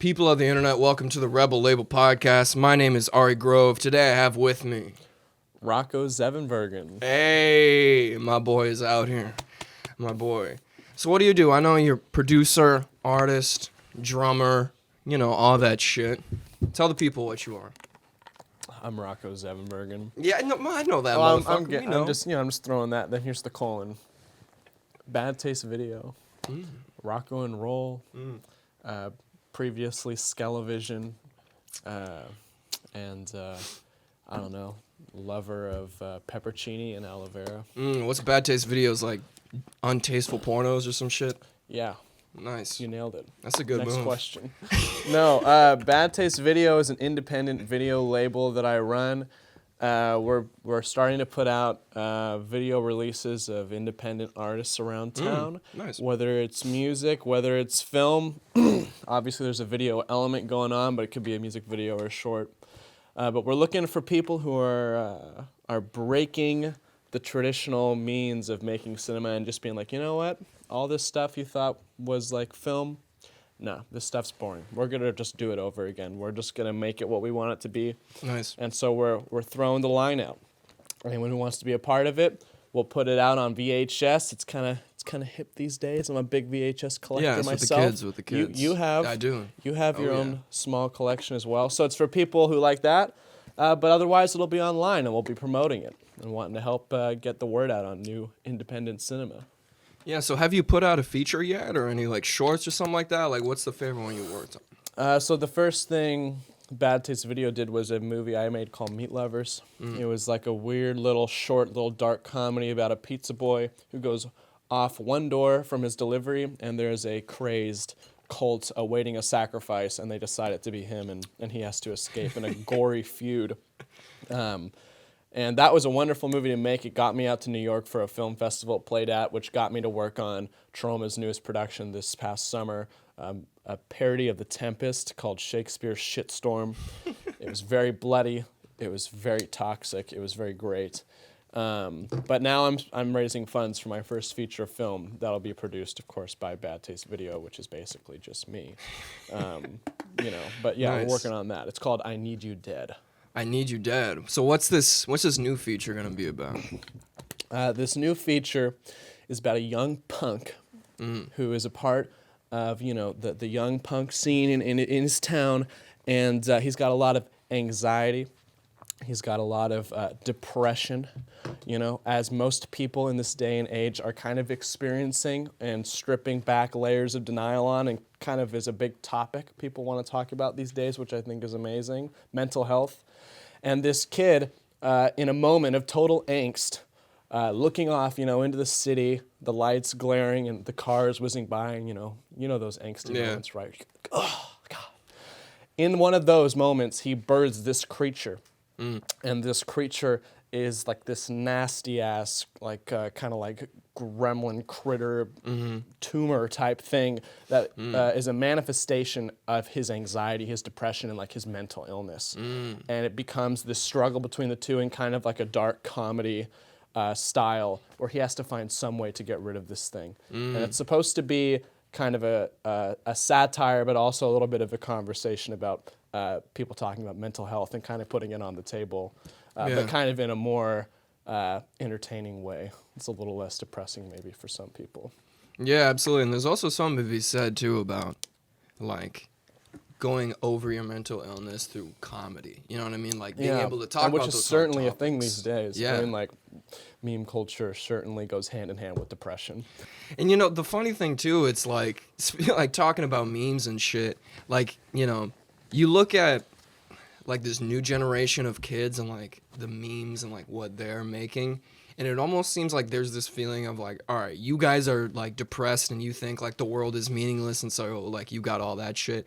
People of the internet, welcome to the R.E.B.E.L Label Podcast. My name is Arii.Grove. Today I have with me Rocko Zevenbergen. Hey, my boy is out here. My boy. So what do? I know you're producer, artist, drummer, all that shit. Tell the people what you are. I'm Rocko Zevenbergen. Yeah, no, I know that. Well, motherfucker. I'm just throwing that. Then here's the colon. Bad Taste Video. Rocko and Roll. Previously Skelevision. And I don't know. Lover of peppercini and aloe vera. What's Bad Taste Videos, like untasteful pornos or some shit? Yeah. Nice. You nailed it. That's a good Next move. question. No, Bad Taste Video is an independent video label that I run. We're starting to put out video releases of independent artists around town. Nice. Whether it's music, whether it's film. Obviously, there's a video element going on, but it could be a music video or a short. But we're looking for people who are breaking the traditional means of making cinema and just being like, you know what? All this stuff you thought was like film, no, this stuff's boring. We're gonna just do it over again. We're just gonna make it what we want it to be. Nice. And so we're throwing the line out. Anyone who wants to be a part of it, we'll put it out on VHS. It's kind of hip these days. I'm a big VHS collector myself. With the kids. You have. I do. You have your own small collection as well. So it's for people who like that. But otherwise, it'll be online, and we'll be promoting it and wanting to help get the word out on new independent cinema. Yeah, so have you put out a feature yet, or any like shorts or something like that? Like, what's the favorite one you worked on? So the first thing Bad Taste Video did was a movie I made called Meat Lovers. It was like a weird little short, little dark comedy about a pizza boy who goes off one door from his delivery, and there's a crazed cult awaiting a sacrifice, and they decide it to be him, and he has to escape in a gory feud. And that was a wonderful movie to make. It got me out to New York for a film festival it played at, which got me to work on Troma's newest production this past summer, a parody of The Tempest called Shakespeare's Shitstorm. It was very bloody. It was very toxic. It was very great. But now I'm raising funds for my first feature film that'll be produced, of course, by Bad Taste Video, which is basically just me. But yeah, Nice. We're working on that. It's called I Need You Dead. I Need You Dead. So what's this new feature gonna be about? This new feature is about a young punk who is a part of the young punk scene in his town, and he's got a lot of anxiety. He's got a lot of depression, as most people in this day and age are kind of experiencing and stripping back layers of denial on, and kind of is a big topic people want to talk about these days, which I think is amazing. Mental health. And this kid, in a moment of total angst, looking off, into the city, the lights glaring and the cars whizzing by, and you know those angsty moments, right? Oh, God. In one of those moments, he births this creature. And this creature is like this nasty ass, like kind of like gremlin critter, tumor type thing that is a manifestation of his anxiety, his depression, and like his mental illness. And it becomes this struggle between the two in kind of like a dark comedy style where he has to find some way to get rid of this thing. And it's supposed to be kind of a satire, but also a little bit of a conversation about people talking about mental health and kind of putting it on the table, but kind of in a more entertaining way. It's a little less depressing maybe for some people. Yeah, absolutely. And there's also something to be said too about like going over your mental illness through comedy. You know what I mean? Like being able to talk about those which is certainly a thing topics. these days. Yeah. I mean, like meme culture certainly goes hand in hand with depression. And the funny thing too, it's like talking about memes and shit. Like, you look at like this new generation of kids and like the memes and like what they're making, and it almost seems like there's this feeling of like, all right, you guys are like depressed and you think like the world is meaningless, and so like you got all that shit.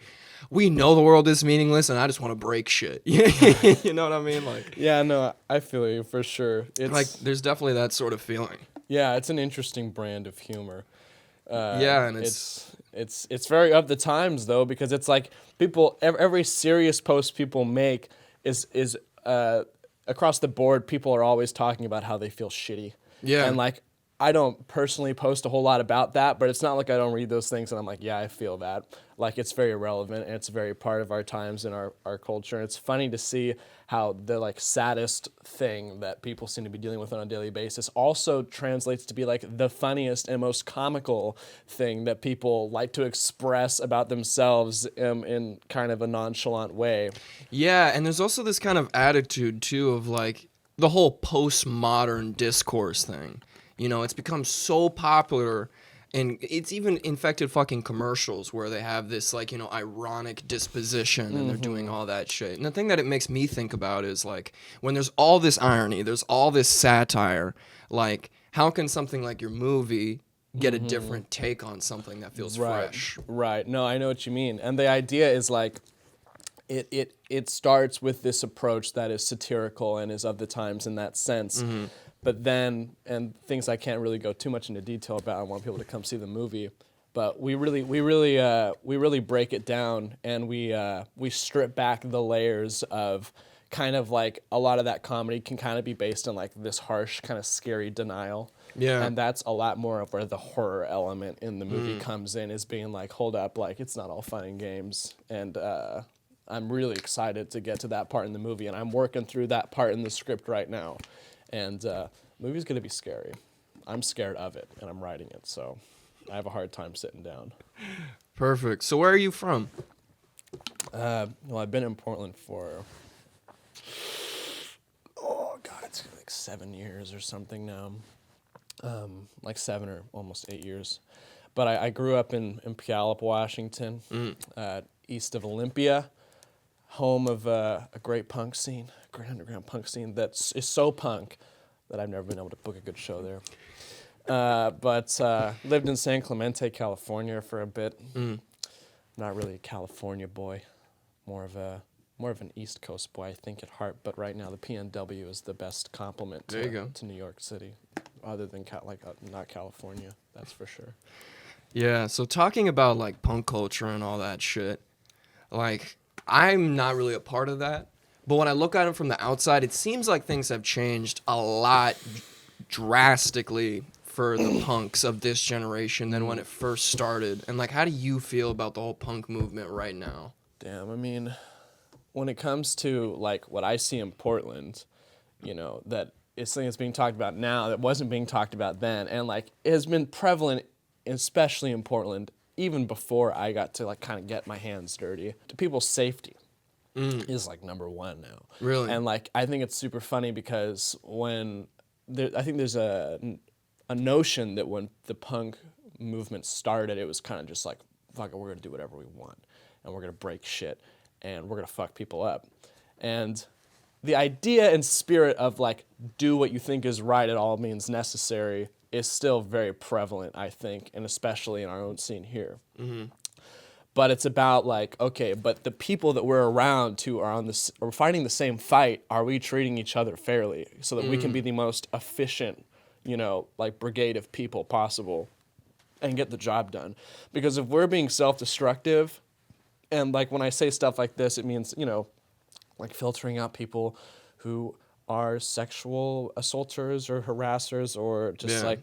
We know the world is meaningless, and I just want to break shit. You know what I mean? Like, yeah, no, I feel you for sure. It's like there's definitely that sort of feeling. Yeah, it's an interesting brand of humor. And it's very of the times though, because it's like people every serious post people make is across the board. People are always talking about how they feel shitty. Yeah, and like I don't personally post a whole lot about that, but it's not like I don't read those things and I'm like, yeah, I feel that. like it's very relevant and it's very part of our times and our culture. And it's funny to see how the like saddest thing that people seem to be dealing with on a daily basis also translates to be like the funniest and most comical thing that people like to express about themselves in kind of a nonchalant way. Yeah, and there's also this kind of attitude too of like the whole postmodern discourse thing. You know, it's become so popular, and it's even infected fucking commercials where they have this like, you know, ironic disposition and they're doing all that shit. And the thing that it makes me think about is like when there's all this irony, there's all this satire, like how can something like your movie get a different take on something that feels fresh? Right. No, I know what you mean. And the idea is like it starts with this approach that is satirical and is of the times in that sense. But then, and things I can't really go too much into detail about, I want people to come see the movie. But we really break it down, and we strip back the layers of kind of like a lot of that comedy can kind of be based on like this harsh kind of scary denial. Yeah. And that's a lot more of where the horror element in the movie comes in, is being like, hold up, like it's not all fun and games. And I'm really excited to get to that part in the movie, and I'm working through that part in the script right now. And the movie's gonna be scary. I'm scared of it, and I'm writing it, so I have a hard time sitting down. Perfect. So where are you from? Well, I've been in Portland for, oh God, it's like 7 years or something now. Like 7 or almost 8 years. But I grew up in Puyallup, Washington, east of Olympia, home of a great punk scene, a great underground punk scene that is so punk that I've never been able to book a good show there. But lived in San Clemente, California for a bit. Not really a California boy, more of an East Coast boy, I think, at heart. But right now, the PNW is the best compliment to New York City, other than not California. That's for sure. Yeah. So talking about like punk culture and all that shit, like I'm not really a part of that. But when I look at it from the outside, it seems like things have changed a lot drastically for the punks of this generation than when it first started. And like, how do you feel about the whole punk movement right now? Damn, I mean, when it comes to like what I see in Portland, you know, that is something that's being talked about now that wasn't being talked about then, and like it has been prevalent, especially in Portland, even before I got to like kind of get my hands dirty. To people's safety is like number one now. Really? And like I think it's super funny because I think there's a notion that when the punk movement started, it was kind of just like, fuck it, we're gonna do whatever we want, and we're gonna break shit, and we're gonna fuck people up. And the idea and spirit of like, do what you think is right at all means necessary is still very prevalent, I think, and especially in our own scene here. But it's about like, okay, but the people that we're around who are are fighting the same fight, are we treating each other fairly so that we can be the most efficient, you know, like brigade of people possible and get the job done? Because if we're being self-destructive, and like when I say stuff like this, it means, you know, like filtering out people who are sexual assaulters or harassers, or just like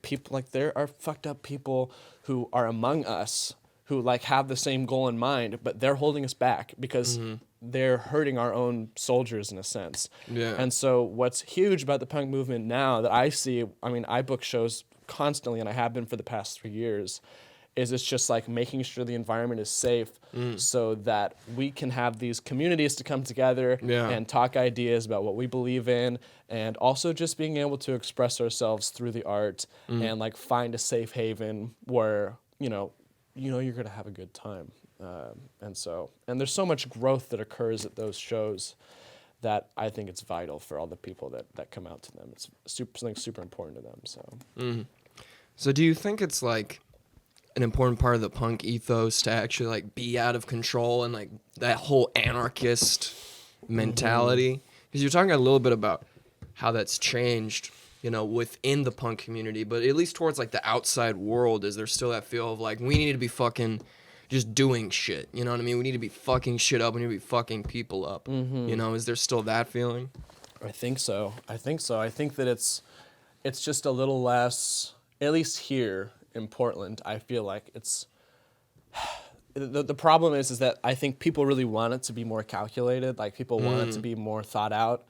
people, like there are fucked up people who are among us who like have the same goal in mind, but they're holding us back because they're hurting our own soldiers in a sense. Yeah. And so what's huge about the punk movement now that I see, I mean, I book shows constantly, and I have been for the past 3 years, is it's just like making sure the environment is safe so that we can have these communities to come together and talk ideas about what we believe in, and also just being able to express ourselves through the art and like find a safe haven where, you know you're gonna have a good time. And there's so much growth that occurs at those shows that I think it's vital for all the people that come out to them. It's something super important to them. So. So do you think it's like an important part of the punk ethos to actually like be out of control and like that whole anarchist mentality? Because you're talking a little bit about how that's changed, you know, within the punk community, but at least towards like the outside world, is there still that feel of like, we need to be fucking just doing shit, you know what I mean? We need to be fucking shit up, we need to be fucking people up, you know? Is there still that feeling? I think so. I think that it's just a little less, at least here in Portland, I feel like the problem is that I think people really want it to be more calculated. Like people want it to be more thought out.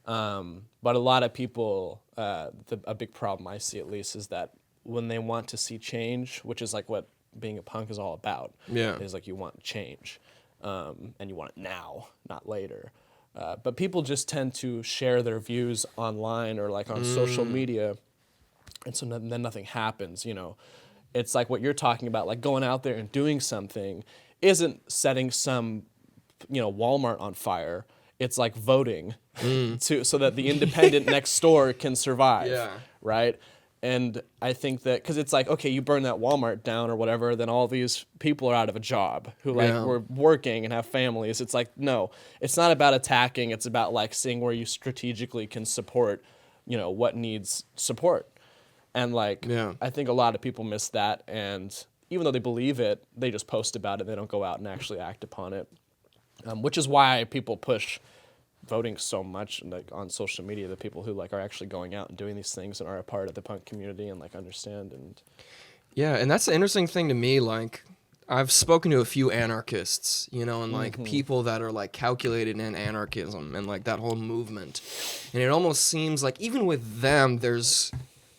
But a lot of people, a big problem I see at least is that when they want to see change, which is like what being a punk is all about, is like you want change, and you want it now, not later. But people just tend to share their views online or like on social media, and so then nothing happens, you know. It's like what you're talking about, like going out there and doing something isn't setting some, you know, Walmart on fire. It's like voting so that the independent next door can survive, right? And I think that, because it's like, okay, you burn that Walmart down or whatever, then all these people are out of a job who like were working and have families. It's like, no, it's not about attacking. It's about like seeing where you strategically can support, you know, what needs support. And like, I think a lot of people miss that. And even though they believe it, they just post about it. They don't go out and actually act upon it, which is why people push voting so much like on social media, the people who like are actually going out and doing these things and are a part of the punk community and like understand. And and that's the interesting thing to me. Like, I've spoken to a few anarchists, you know, and like people that are like calculated in anarchism and like that whole movement, and it almost seems like even with them there's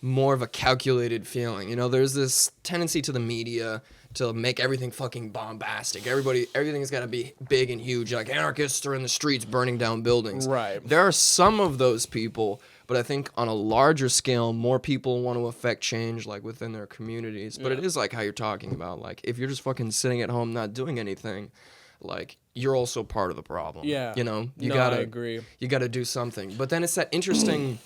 more of a calculated feeling, you know. There's this tendency to the media to make everything fucking bombastic. Everything's got to be big and huge. Like, anarchists are in the streets burning down buildings. Right. There are some of those people, but I think on a larger scale, more people want to affect change, like, within their communities. But it is like how you're talking about. Like, if you're just fucking sitting at home not doing anything, like, you're also part of the problem. Yeah. You know? I agree. You gotta do something. But then it's that interesting...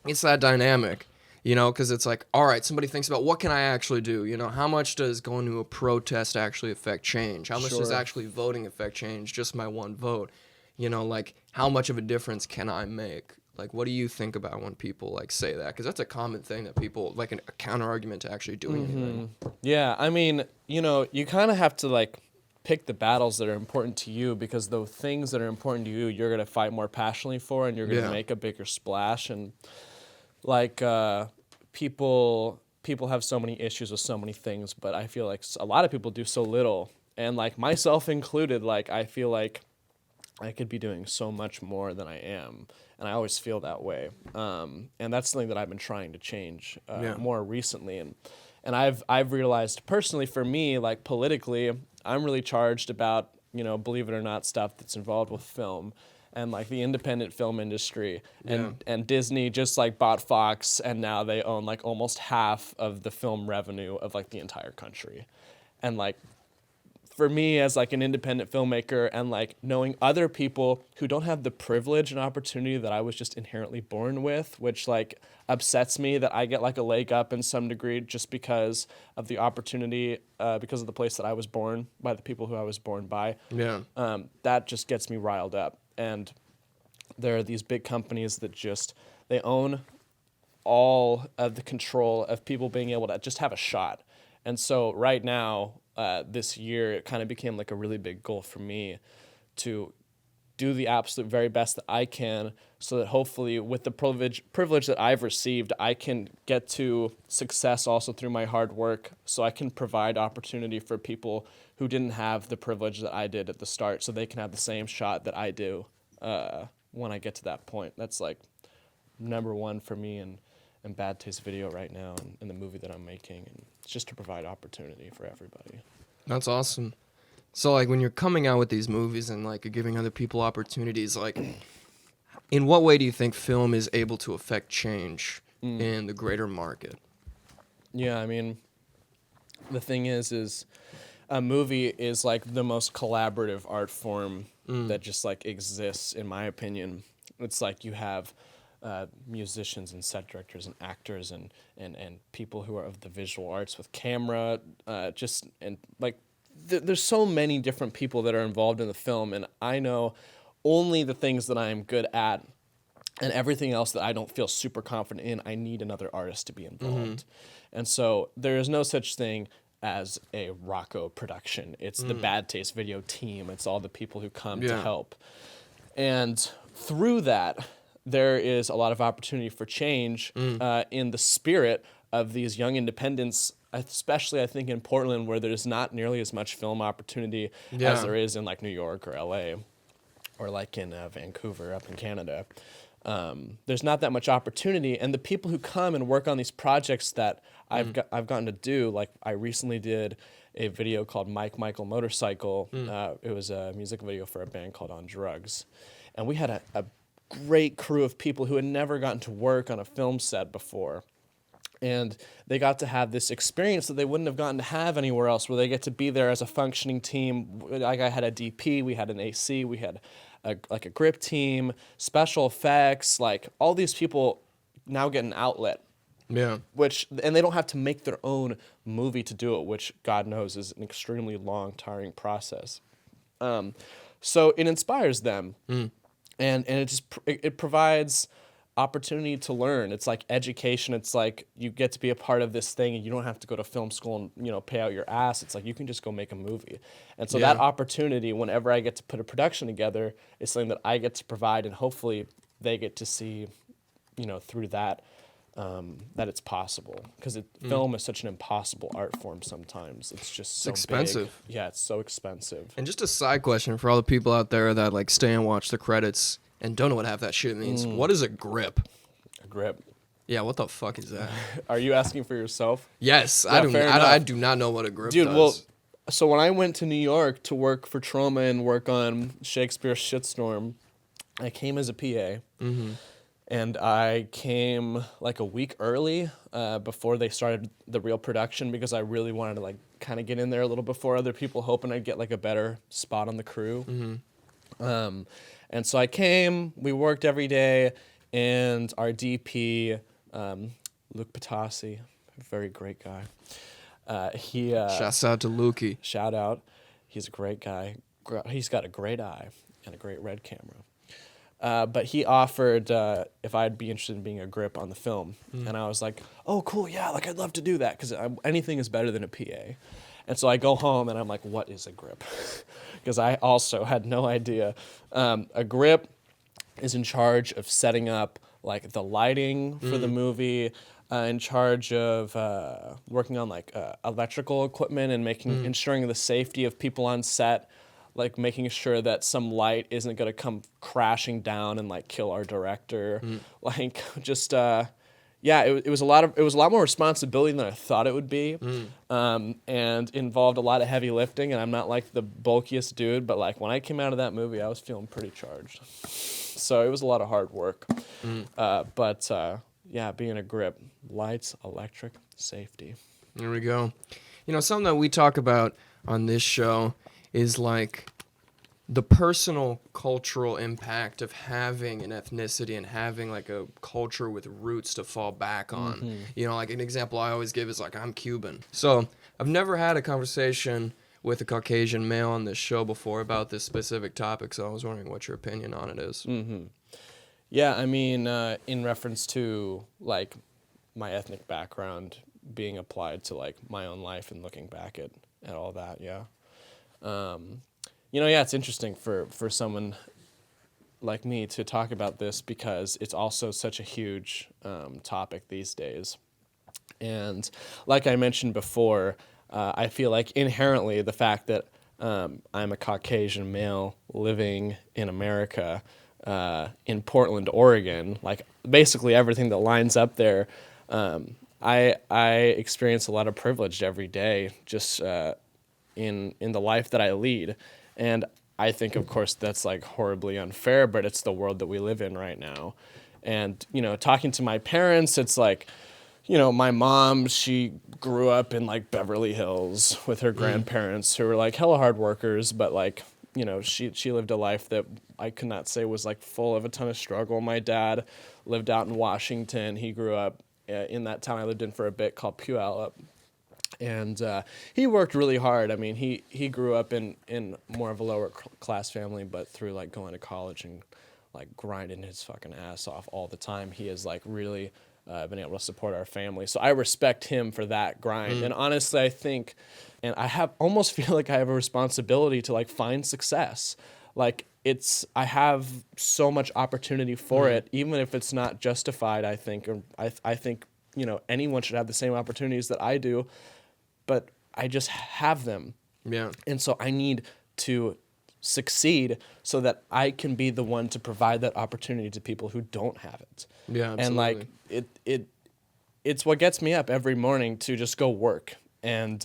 it's that dynamic. You know, because it's like, all right, somebody thinks about what can I actually do? You know, how much does going to a protest actually affect change? How much does actually voting affect change? Just my one vote. You know, like, how much of a difference can I make? Like, what do you think about when people, like, say that? Because that's a common thing that people, like, a counter-argument to actually doing anything. Yeah, I mean, you know, you kind of have to, like, pick the battles that are important to you, because the things that are important to you, you're going to fight more passionately for, and you're going to make a bigger splash. And like, people have so many issues with so many things, but I feel like a lot of people do so little, and like myself included. Like, I feel like I could be doing so much more than I am, and I always feel that way. And that's something that I've been trying to change more recently. And I've realized personally, for me, like politically, I'm really charged about, you know, believe it or not, stuff that's involved with film. And like the independent film industry, and Disney just like bought Fox, and now they own like almost half of the film revenue of like the entire country. And like, for me as like an independent filmmaker, and like knowing other people who don't have the privilege and opportunity that I was just inherently born with, which like upsets me that I get like a leg up in some degree just because of the opportunity, because of the place that I was born, by the people who I was born by. That just gets me riled up. And there are these big companies that just, they own all of the control of people being able to just have a shot. And so right now, this year, it kind of became like a really big goal for me to do the absolute very best that I can, so that hopefully with the privilege that I've received, I can get to success also through my hard work, so I can provide opportunity for people who didn't have the privilege that I did at the start, so they can have the same shot that I do when I get to that point. That's like number one for me in Bad Taste Video right now, and in the movie that I'm making, and it's just to provide opportunity for everybody. That's awesome. So, like, when you're coming out with these movies and, like, you're giving other people opportunities, like, in what way do you think film is able to affect change in the greater market? Yeah, I mean, the thing is a movie is, like, the most collaborative art form that just, like, exists, in my opinion. It's like you have musicians and set directors and actors and people who are of the visual arts with camera, there's so many different people that are involved in the film, and I know only the things that I am good at, and everything else that I don't feel super confident in, I need another artist to be involved. And so there is no such thing as a Rocko production. It's the Bad Taste Video team. It's all the people who come to help. And through that, there is a lot of opportunity for change in the spirit of these young independents, especially I think in Portland, where there's not nearly as much film opportunity as there is in like New York or LA, or like in Vancouver up in Canada. There's not that much opportunity, and the people who come and work on these projects that I've gotten to do, like I recently did a video called Michael Motorcycle. It was a music video for a band called On Drugs, and we had a great crew of people who had never gotten to work on a film set before. And they got to have this experience that they wouldn't have gotten to have anywhere else, where they get to be there as a functioning team. Like I had a DP, we had an AC, we had a grip team, special effects, like all these people now get an outlet. Yeah. And they don't have to make their own movie to do it, which God knows is an extremely long, tiring process. So it inspires them. And it provides opportunity to learn. It's like education. It's like you get to be a part of this thing, and you don't have to go to film school and pay out your ass. It's like you can just go make a movie. And so that opportunity, whenever I get to put a production together, is something that I get to provide, and hopefully they get to see, through that, that it's possible. Because film is such an impossible art form sometimes. It's just so expensive. Big. Yeah, it's so expensive. And just a side question for all the people out there that like stay and watch the credits and don't know what half that shit means. What is a grip? A grip. Yeah, what the fuck is that? Are you asking for yourself? Yes, Yeah, I do not know what a grip does. Well, so when I went to New York to work for Trauma and work on Shakespeare's Shitstorm, I came as a PA. And I came like a week early before they started the real production, because I really wanted to like kind of get in there a little before other people, hoping I'd get like a better spot on the crew. And so I came, we worked every day, and our DP, Luke Patassi, a very great guy. Shouts out to Lukey. Shout out. He's a great guy. He's got a great eye and a great red camera. But he offered if I'd be interested in being a grip on the film. And I was like, oh, cool, yeah, like I'd love to do that, because anything is better than a PA. And so I go home and I'm like, what is a grip? Because I also had no idea. A grip is in charge of setting up like the lighting for the movie, in charge of working on like electrical equipment and ensuring the safety of people on set, like making sure that some light isn't going to come crashing down and like kill our director. Like just it was a lot more responsibility than I thought it would be, and involved a lot of heavy lifting. And I'm not like the bulkiest dude, but like when I came out of that movie, I was feeling pretty charged. So it was a lot of hard work. But being a grip, lights, electric, safety. There we go. Something that we talk about on this show is like the personal cultural impact of having an ethnicity and having like a culture with roots to fall back on. Like an example I always give is like, I'm Cuban. So I've never had a conversation with a Caucasian male on this show before about this specific topic, so I was wondering what your opinion on it is. Yeah, I mean, in reference to like my ethnic background being applied to like my own life and looking back at all that, yeah. It's interesting for someone like me to talk about this, because it's also such a huge topic these days. And like I mentioned before, I feel like inherently the fact that I'm a Caucasian male living in America, in Portland, Oregon, like basically everything that lines up there, I experience a lot of privilege every day just in the life that I lead. And I think, of course, that's like horribly unfair, but it's the world that we live in right now. And, talking to my parents, it's like, my mom, she grew up in like Beverly Hills with her grandparents who were like hella hard workers, but like, she lived a life that I could not say was like full of a ton of struggle. My dad lived out in Washington. He grew up in that town I lived in for a bit called Puyallup. And he worked really hard. I mean, he grew up in more of a lower class family, but through like going to college and like grinding his fucking ass off all the time, he has like really been able to support our family. So I respect him for that grind. And honestly, I think, and I almost feel like I have a responsibility to like find success. Like I have so much opportunity for it, even if it's not justified. I think anyone should have the same opportunities that I do, but I just have them. Yeah. And so I need to succeed so that I can be the one to provide that opportunity to people who don't have it. Yeah, And like it's what gets me up every morning to just go work. And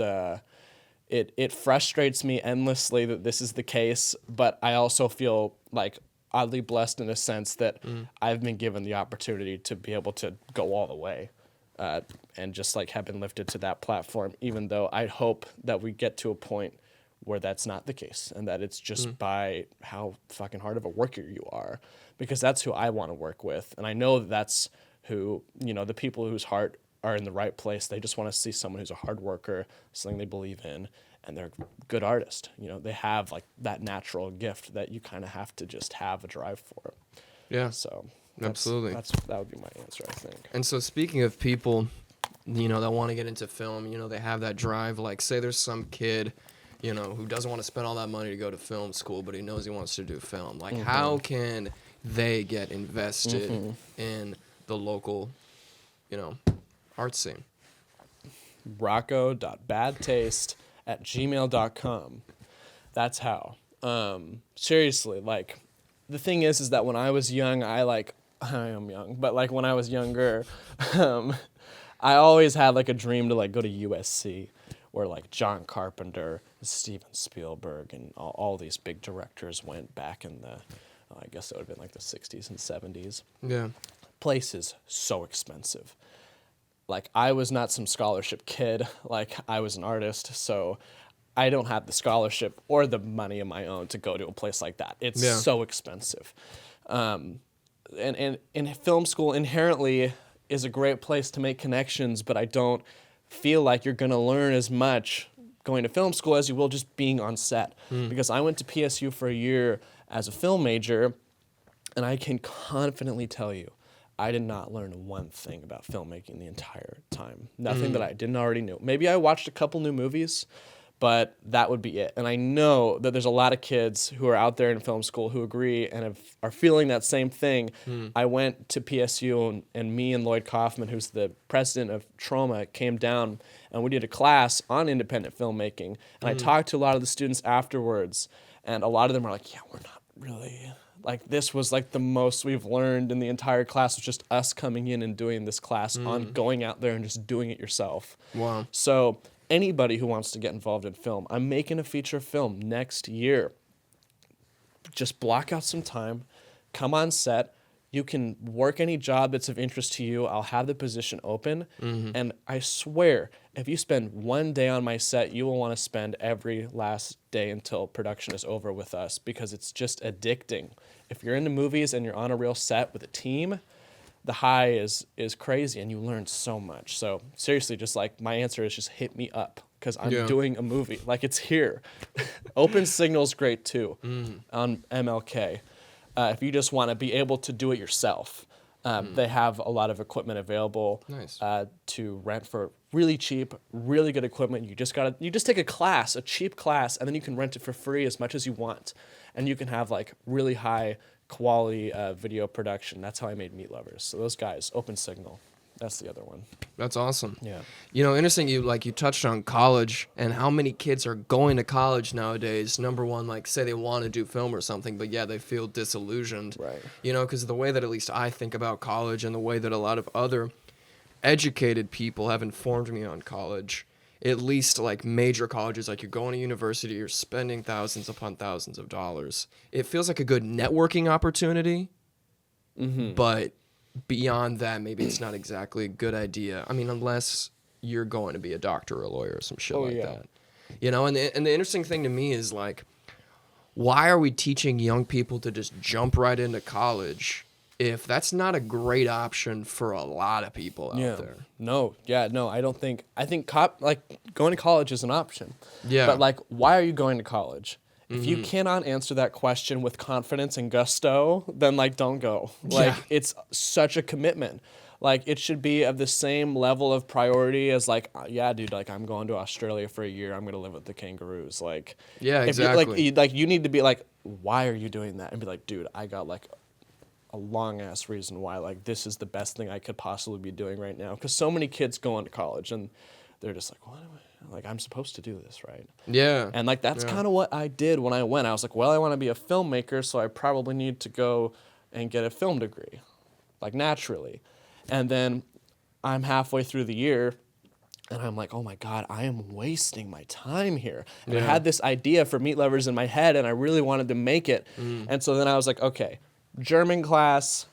it frustrates me endlessly that this is the case, but I also feel like oddly blessed in a sense that I've been given the opportunity to be able to go all the way. And just like have been lifted to that platform, even though I hope that we get to a point where that's not the case and that it's just by how fucking hard of a worker you are, because that's who I want to work with. And I know that's who, the people whose heart are in the right place. They just want to see someone who's a hard worker, something they believe in, and they're a good artist. They have like that natural gift that you kind of have to just have a drive for. Yeah. So Absolutely. That would be my answer, I think. And so speaking of people, that want to get into film, they have that drive. Like, say there's some kid, who doesn't want to spend all that money to go to film school, but he knows he wants to do film. Like, how can they get invested in the local, art scene? Rocko.badtaste@gmail.com. That's how. Seriously, like, the thing is that when I was young, I am young, but like when I was younger, I always had like a dream to like go to USC, where like John Carpenter, Steven Spielberg, and all these big directors went back in the, I guess it would have been like the 60s and 70s. Yeah. Place is so expensive. Like, I was not some scholarship kid. Like, I was an artist, so I don't have the scholarship or the money of my own to go to a place like that. It's so expensive. And film school inherently is a great place to make connections, but I don't feel like you're going to learn as much going to film school as you will just being on set. Because I went to PSU for a year as a film major, and I can confidently tell you, I did not learn one thing about filmmaking the entire time. Nothing that I didn't already know. Maybe I watched a couple new movies, but that would be it. And I know that there's a lot of kids who are out there in film school who agree and are feeling that same thing. I went to PSU, and me and Lloyd Kaufman, who's the president of Trauma, came down, and we did a class on independent filmmaking. And I talked to a lot of the students afterwards, and a lot of them were like, yeah, we're not really... Like, this was like the most we've learned in the entire class was just us coming in and doing this class on going out there and just doing it yourself. Wow. So anybody who wants to get involved in film, I'm making a feature film next year. Just block out some time, come on set. You can work any job that's of interest to you. I'll have the position open. And I swear, if you spend one day on my set, you will want to spend every last day until production is over with us, because it's just addicting. If you're into movies and you're on a real set with a team, the high is crazy, and you learn so much. So seriously, just like my answer is just hit me up, because I'm doing a movie. Like, it's here. Open Signal's great too on MLK. If you just want to be able to do it yourself, they have a lot of equipment available to rent for really cheap, really good equipment. You just take a class, a cheap class, and then you can rent it for free as much as you want, and you can have like really high quality video production. That's how I made Meat Lovers. So those guys, Open Signal. That's the other one. That's awesome. Yeah. Interesting. You touched on college and how many kids are going to college nowadays. Number one, like, say they want to do film or something, but they feel disillusioned. Right. Because the way that at least I think about college and the way that a lot of other educated people have informed me on college, at least like major colleges, like you're going to university, you're spending thousands upon thousands of dollars. It feels like a good networking opportunity, but beyond that, maybe it's not exactly a good idea. I mean, unless you're going to be a doctor or a lawyer or some shit that. And the interesting thing to me is, like, why are we teaching young people to just jump right into college if that's not a great option for a lot of people out there? No, I don't think. I think going to college is an option. Yeah. But like, why are you going to college? If you cannot answer that question with confidence and gusto, then like, don't go. Like, it's such a commitment. Like, it should be of the same level of priority as like, dude, like, I'm going to Australia for a year. I'm gonna live with the kangaroos. Like, exactly. You need to be like, why are you doing that? And be like, dude, I got like a long ass reason why like this is the best thing I could possibly be doing right now. Because so many kids go on to college and they're just like, what am I? Like, I'm supposed to do this, right? Yeah. And like that's Yeah. kind of what I did when I went. I was like, well, I want to be a filmmaker, so I probably need to go and get a film degree, like naturally. And then I'm halfway through the year and I'm like, oh my God, I am wasting my time here. And I Yeah. had this idea for Meat Lovers in my head and I really wanted to make it. And so then I was like, okay, German class,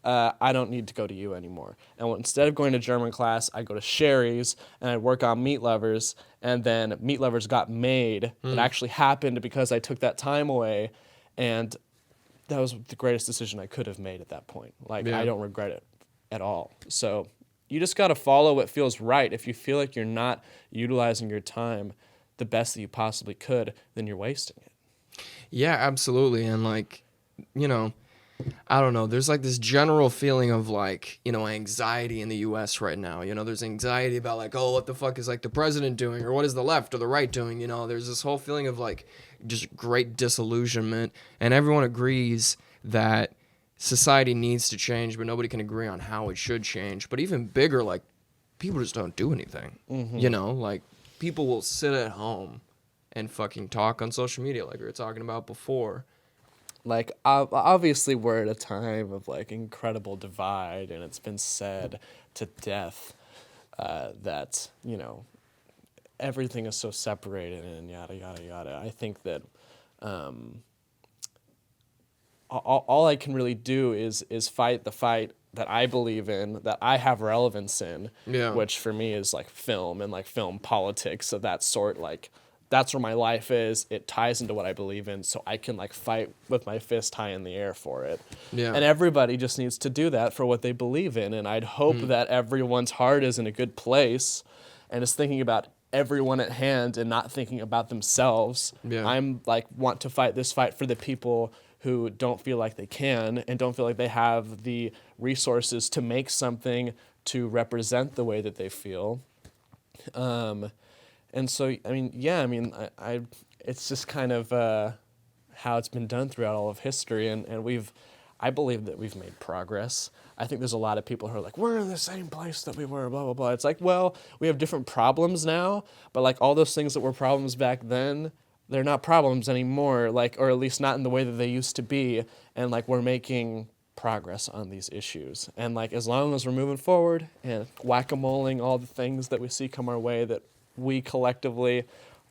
I don't need to go to you anymore. And instead of going to German class, I go to Sherry's and I work on Meat Lovers. And then Meat Lovers got made. It actually happened because I took that time away. And that was the greatest decision I could have made at that point. Like, Yeah. I don't regret it at all. So you just got to follow what feels right. If you feel like you're not utilizing your time the best that you possibly could, then you're wasting it. Yeah, absolutely. And like, you know, I don't know. There's like this general feeling of like, you know, anxiety in the US right now. You know, there's anxiety about like, oh, what the fuck is like the president doing or what is the left or the right doing? You know, there's this whole feeling of like just great disillusionment. And everyone agrees that society needs to change, but nobody can agree on how it should change. But even bigger, like people just don't do anything. You know, like people will sit at home and fucking talk on social media like we were talking about before. Like, obviously we're at a time of like incredible divide, and it's been said to death that, you know, everything is so separated and yada yada yada. I think that all I can really do is fight the fight that I believe in, that I have relevance in, Yeah. which for me is like film and like film politics of that sort. Like, that's where my life is. It ties into what I believe in, so I can like fight with my fist high in the air for it. Yeah. And everybody just needs to do that for what they believe in. And I'd hope that everyone's heart is in a good place and is thinking about everyone at hand and not thinking about themselves. Yeah. I'm like, want to fight this fight for the people who don't feel like they can and don't feel like they have the resources to make something to represent the way that they feel. And so, I mean, yeah, I mean, I it's just kind of how it's been done throughout all of history, and I believe that we've made progress. I think there's a lot of people who are like, we're in the same place that we were, blah, blah, blah. It's like, well, we have different problems now, but like all those things that were problems back then, they're not problems anymore, like, or at least not in the way that they used to be, and like we're making progress on these issues. And like as long as we're moving forward and whack-a-moling all the things that we see come our way that we collectively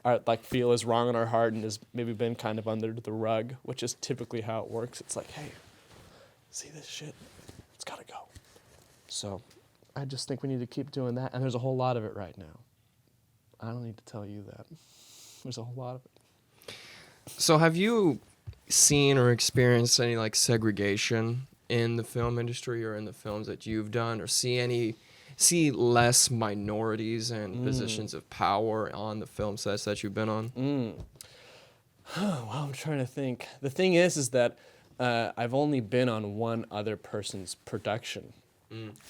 are like feel is wrong in our heart and has maybe been kind of under the rug, which is typically how it works. It's like, hey, see this shit? It's gotta go. So I just think we need to keep doing that, and there's a whole lot of it right now. I don't need to tell you that. There's a whole lot of it. So have you seen or experienced any like segregation in the film industry or in the films that you've done, or see less minorities and positions of power on the film sets that you've been on? Well, I'm trying to think. The thing is that I've only been on one other person's production,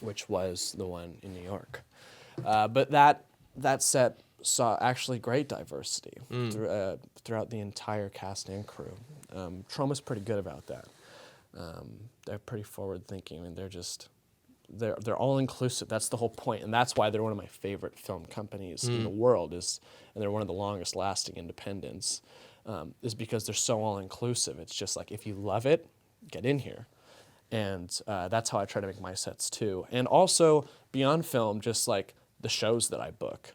which was the one in New York. But that set saw actually great diversity throughout the entire cast and crew. Troma's pretty good about that. They're pretty forward thinking, and they're all inclusive. That's the whole point, and that's why they're one of my favorite film companies in the world. And they're one of the longest lasting independents. Is because they're so all inclusive. It's just like, if you love it, get in here. And that's how I try to make my sets too. And also beyond film, just like the shows that I book.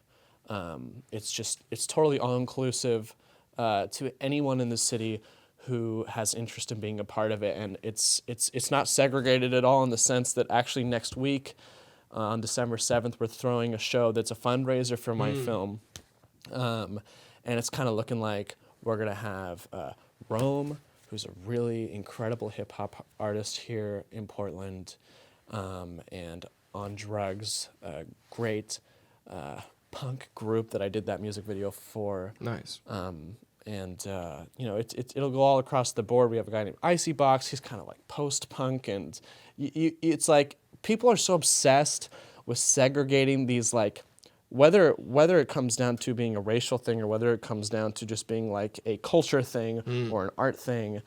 It's totally all inclusive to anyone in the city who has interest in being a part of it. And it's not segregated at all, in the sense that actually next week on December 7th, we're throwing a show that's a fundraiser for my film. And it's kind of looking like we're going to have Rome, who's a really incredible hip-hop artist here in Portland, and On Drugs, a great punk group that I did that music video for. Nice. It'll go all across the board. We have a guy named Icy Box. He's kind of like post-punk, and it's like people are so obsessed with segregating these, like, whether it comes down to being a racial thing or whether it comes down to just being like a culture thing or an art thing,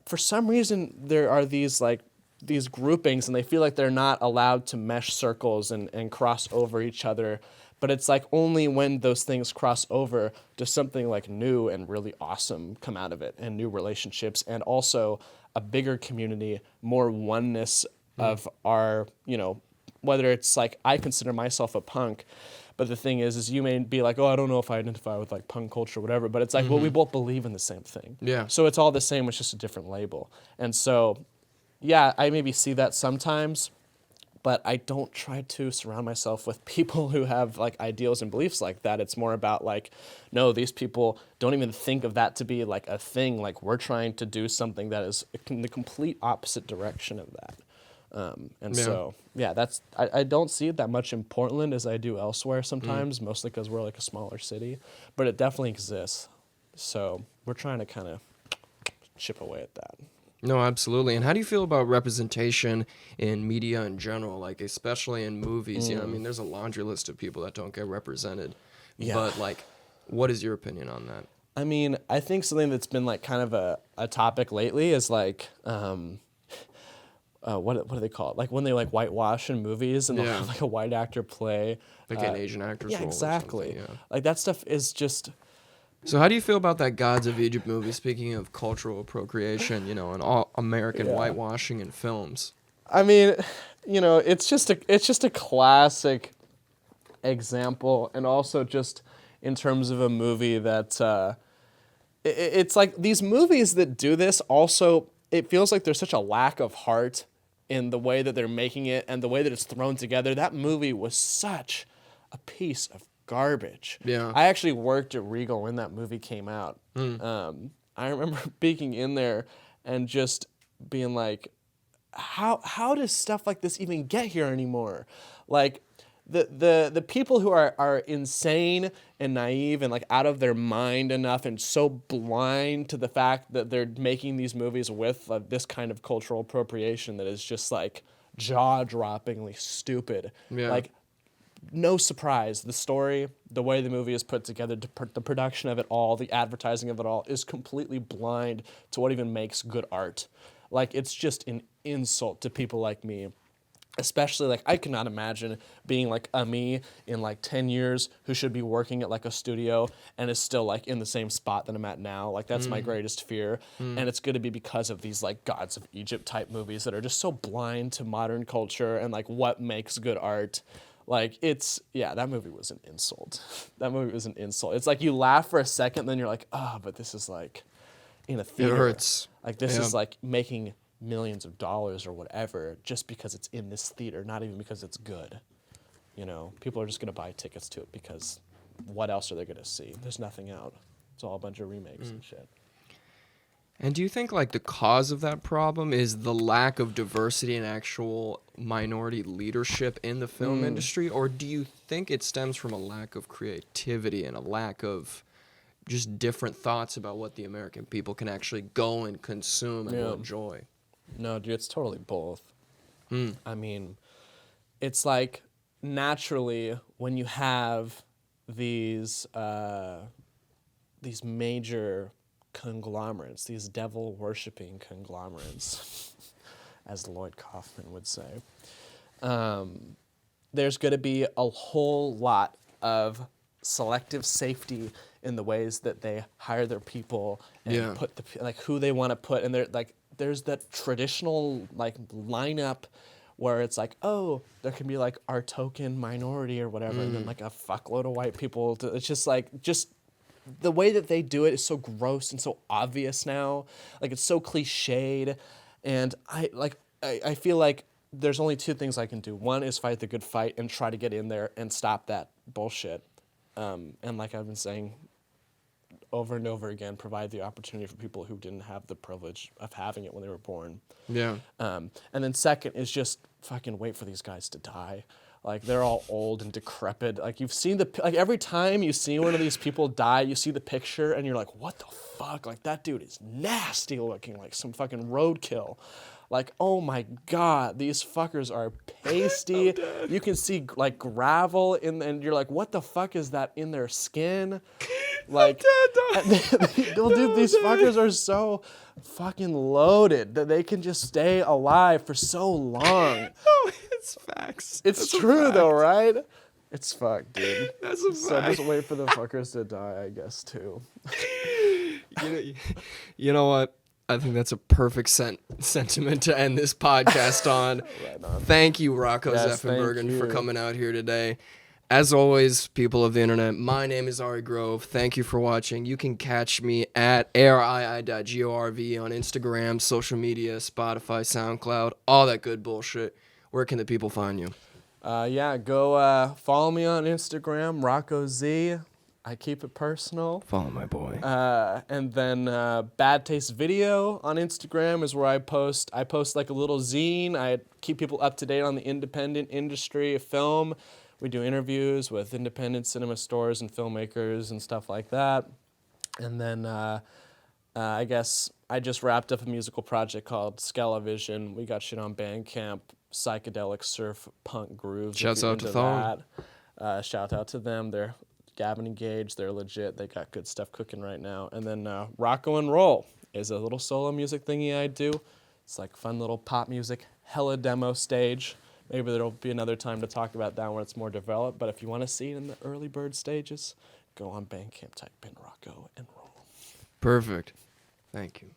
for some reason there are these like these groupings, and they feel like they're not allowed to mesh circles and cross over each other. But it's like only when those things cross over does something like new and really awesome come out of it, and new relationships, and also a bigger community, more oneness of our, whether it's like I consider myself a punk, but the thing is you may be like, oh, I don't know if I identify with like punk culture or whatever, but it's like, well, we both believe in the same thing. Yeah. So it's all the same, it's just a different label. And so, yeah, I maybe see that sometimes, but I don't try to surround myself with people who have like ideals and beliefs like that. It's more about like, no, these people don't even think of that to be like a thing. Like we're trying to do something that is in the complete opposite direction of that. So, yeah, I don't see it that much in Portland as I do elsewhere sometimes, mostly because we're like a smaller city, but it definitely exists. So we're trying to kind of chip away at that. No, absolutely. And how do you feel about representation in media in general, like especially in movies? I mean, there's a laundry list of people that don't get represented. Yeah. But like, what is your opinion on that? I mean, I think something that's been like kind of a topic lately is like, what do they call it? Like when they like whitewash in movies and they'll have like a white actor play. Like an Asian actor's role. Exactly. Or something, Like that stuff is just... So how do you feel about that Gods of Egypt movie, speaking of cultural appropriation, and all American whitewashing in films? I mean, it's just a classic example, and also just in terms of a movie that it's like these movies that do this also, it feels like there's such a lack of heart in the way that they're making it and the way that it's thrown together. That movie was such a piece of garbage. Yeah. I actually worked at R.E.B.E.L when that movie came out. I remember being in there and just being like, how does stuff like this even get here anymore? Like the people who are insane and naive and like out of their mind enough and so blind to the fact that they're making these movies with this kind of cultural appropriation that is just like jaw-droppingly stupid. Yeah. Like, no surprise, the story, the way the movie is put together, the production of it all, the advertising of it all is completely blind to what even makes good art. Like, it's just an insult to people like me. Especially, like, I cannot imagine being, like, a me in, like, 10 years who should be working at, like, a studio and is still, like, in the same spot that I'm at now. Like, that's my greatest fear. And it's going to be because of these, like, Gods of Egypt type movies that are just so blind to modern culture and, like, what makes good art. Like, that movie was an insult. That movie was an insult. It's like you laugh for a second, then you're like, but this is, like, in a theater. It hurts. Like, this is, like, making millions of dollars or whatever just because it's in this theater, not even because it's good. People are just going to buy tickets to it because what else are they going to see? There's nothing out. It's all a bunch of remakes and shit. And do you think like the cause of that problem is the lack of diversity and actual minority leadership in the film industry, or do you think it stems from a lack of creativity and a lack of just different thoughts about what the American people can actually go and consume and enjoy? No, dude, it's totally both. I mean, it's like naturally when you have these major conglomerates, these devil-worshipping conglomerates, as Lloyd Kaufman would say, there's going to be a whole lot of selective safety in the ways that they hire their people and put who they want to put, and they're like, there's that traditional like lineup where it's like, oh, there can be like our token minority or whatever, and then like a fuckload of white people. It's just like the way that they do it is so gross and so obvious now. Like, it's so cliched, and I feel like there's only two things I can do. One is fight the good fight and try to get in there and stop that bullshit. And like I've been saying over and over again, provide the opportunity for people who didn't have the privilege of having it when they were born. Yeah. And then second is just fucking wait for these guys to die. Like, they're all old and decrepit. Like, you've seen every time you see one of these people die, you see the picture and you're like, what the fuck? Like, that dude is nasty looking, like some fucking roadkill. Like, oh my God, these fuckers are pasty. You can see like gravel and you're like, what the fuck is that in their skin? Like, I'm dead, dog. well, dude, these I'm dead. fuckers are so fucking loaded that they can just stay alive for so long. Oh, it's facts. It's That's a true though, fact. right? It's fucked, dude. That's a So fact. just wait for the fuckers to die, I guess, too. You know what? I think that's a perfect sentiment to end this podcast on. Right on. Thank you, Rocko Yes, thank Zevenbergen, for you. coming out here today. As always, people of the internet, my name is Arii.Grove. Thank you for watching. You can catch me at arii.gorv on Instagram, social media, Spotify, SoundCloud, all that good bullshit. Where can the people find you? Yeah, go follow me on Instagram, RockoZ. I keep it personal. Follow my boy. And then Bad Taste Video on Instagram is where I post. I post like a little zine. I keep people up to date on the independent industry of film. We do interviews with independent cinema stores and filmmakers and stuff like that. And then I guess I just wrapped up a musical project called Scalavision. We got shit on Bandcamp, psychedelic surf punk grooves. Shouts if you're out to into Thong. that. Shout out to them. They're Gavin and Gage. They're legit. They got good stuff cooking right now. And then Rocko and Roll is a little solo music thingy I do. It's like fun little pop music, hella demo stage. Maybe there'll be another time to talk about that when it's more developed. But if you want to see it in the early bird stages, go on Bandcamp, type in Rocko and Roll. Perfect. Thank you.